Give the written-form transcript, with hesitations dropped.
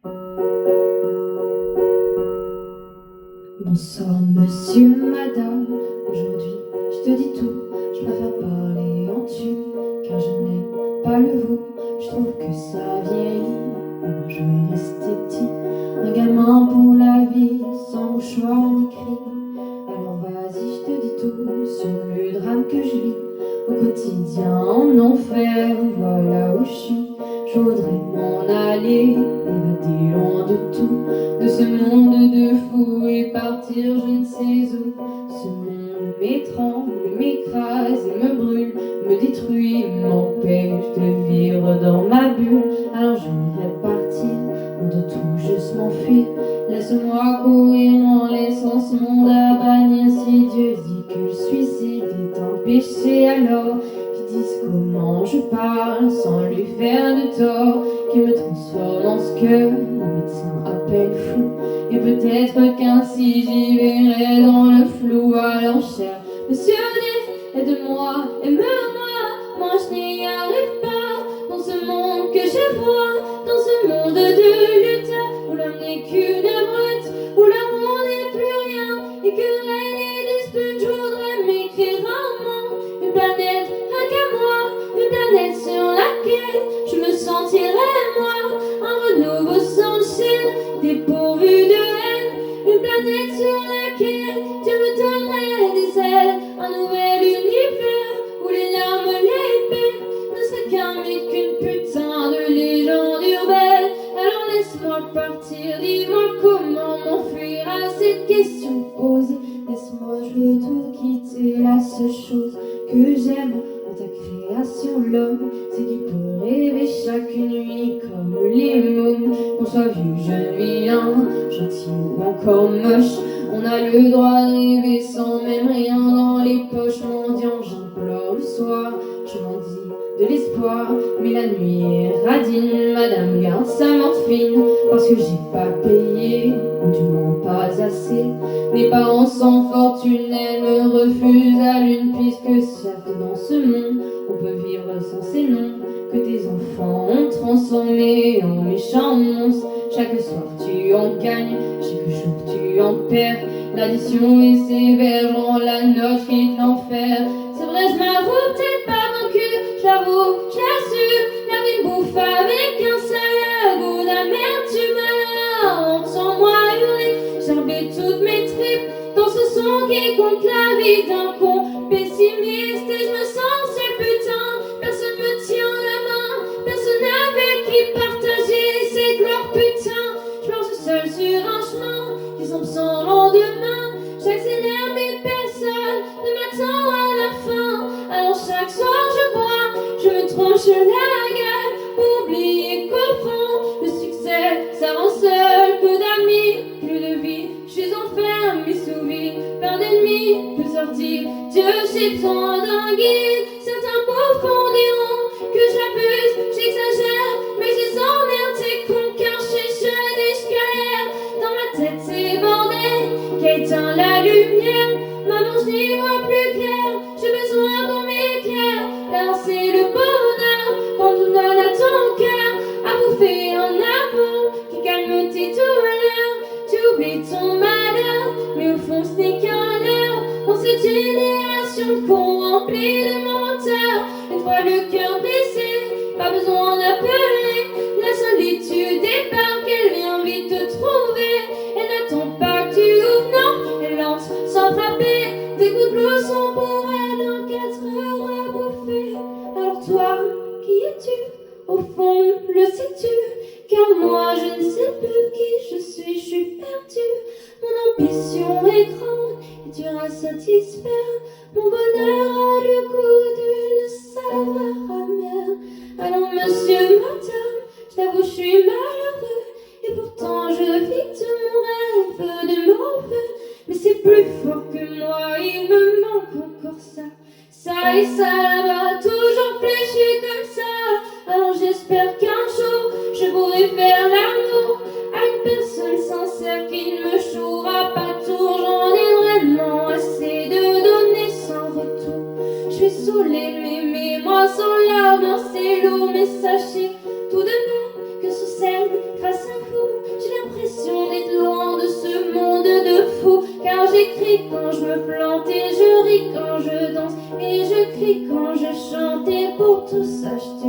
Bonsoir monsieur, madame, aujourd'hui je te dis tout, je préfère parler en tu, car je n'aime pas le vous, je trouve que ça vieillit, mais moi je veux rester petit, un gamin pour la vie, sans mouchoir ni cri. Alors vas-y, je te dis tout, sur le drame que je vis, au quotidien en enfer, voilà où je suis, je voudrais m'en aller, évader loin de tout, de ce monde de fous et partir je ne sais où. Ce monde m'étrangle, m'écrase et me brûle, me détruit, m'empêche de vivre dans ma bulle. Alors je voudrais partir, loin de tout, juste m'enfuir. Laisse-moi courir en laissant ce monde à bannir. Si Dieu dit que le suicide est un péché, alors qu'ils disent comment je parle sans lui faire de tort, qui me transforme en ce que les médecins appellent fou. Et peut-être qu'ainsi j'y verrai dans le flou. Alors cher monsieur, aide-moi, aime-moi, moi je n'y arrive pas. Dans ce monde que je vois, dans ce monde de lutte, où l'homme n'est qu'une brute, où l'amour n'est plus rien, et que règne les disputes, je voudrais m'écrire un monde, une planète rien qu'à moi, une planète sur laquelle je me sentirais moi, un renouveau sans chaîne, dépourvu de haine, une planète sur laquelle Dieu me donnerait des ailes, un nouvel univers où les larmes, les peines ne seraient qu'un mythe, qu'une putain de légende urbaine. Alors laisse-moi partir, dis-moi comment m'enfuir à cette question posée. Laisse-moi, je veux tout quitter, la seule chose que j'aime dans ta création, l'homme, c'est qu'il peut rêver chaque nuit comme les mômes. Qu'on soit vieux, jeune, vilain, gentil ou encore moche, on a le droit de rêver sans même rien dans les poches. Mendiant, j'implore le soir, je m'en dis de l'espoir, mais la nuit est radine. Madame garde sa morphine parce que j'ai pas payé, ou du moins pas assez. Mes parents sans fortune, elles me refusent à l'une, puisque certes dans ce monde on peut vivre sans ces noms que tes enfants ont transformés en méchants monstres. Chaque soir tu en gagnes, chaque jour tu en perds. L'addition est sévère, je rends la note, quitte l'enfer. C'est vrai, je m'avoue peut-être pas vaincu, j'avoue, j'assure. La vie me bouffe avec un sale goût d'amertume. Alors entends-moi hurler, gerber toutes mes tripes dans ce son qui compte la vie d'un con pessimiste. Et je me sens seul, putain, personne me tient la main, personne avec qui partager ces gloires, putain. Je marche seul sur un chemin qui semble sans lendemain, j'accélère mais personne ne m'attend à la fin. Alors chaque soir je bois, je me tronche la gueule pour oublier qu'au fond le succès ça rend seul. Peu d'amis, plus de vie, je suis enfermé sous vide, plein d'ennemis, peu sortir. Dieu, j'ai besoin d'un guide. Certains profonds diront que j'abuse, j'exagère, mais je les emmerde ces cons, car je suis jeune et je galère. Dans ma tête c'est bordel qui a éteint la lumière. Maman, je n'y vois plus clair, j'ai besoin qu'on m'éclaire. Alors c'est le bonheur quand on donne à ton cœur à bouffer un amour qui calme tes douleurs. Tu oublies ton malheur, mais au fond ce n'est qu'un leurre. Dans cette génération de cons remplie de menteurs, une fois le cœur blessé, pas besoin d'appeler. La solitude débarque, elle vient vite te trouver. Elle n'attend pas que tu ouvres, non, elle lance sans frapper. Des coups de blouson pour elle, un 4 heures à bouffer. Alors toi, qui es-tu? Au fond, le sais-tu? Car moi je ne sais plus qui je suis perdue. Mon ambition est grande et dure à satisfaire. Mon bonheur a le goût d'une saveur amère. Alors monsieur, madame, je t'avoue je suis malheureux, et pourtant je vis de mon rêve de mauvais. Mais c'est plus fort que moi, il me manque encore ça. Ça et ça là-bas, toujours fléchi comme ça. Alors j'espère qu'un jour je pourrai faire l'amour à une personne sincère qui ne me jouera pas tour. J'en ai vraiment assez de donner sans retour. Je suis saoulée de m'aimer, moi sans larmes, c'est lourd. Mais sachez tout de même que sous scène, grâce à vous, j'écris quand je me plante et je ris quand je danse et je crie quand je chante et pour tout ça je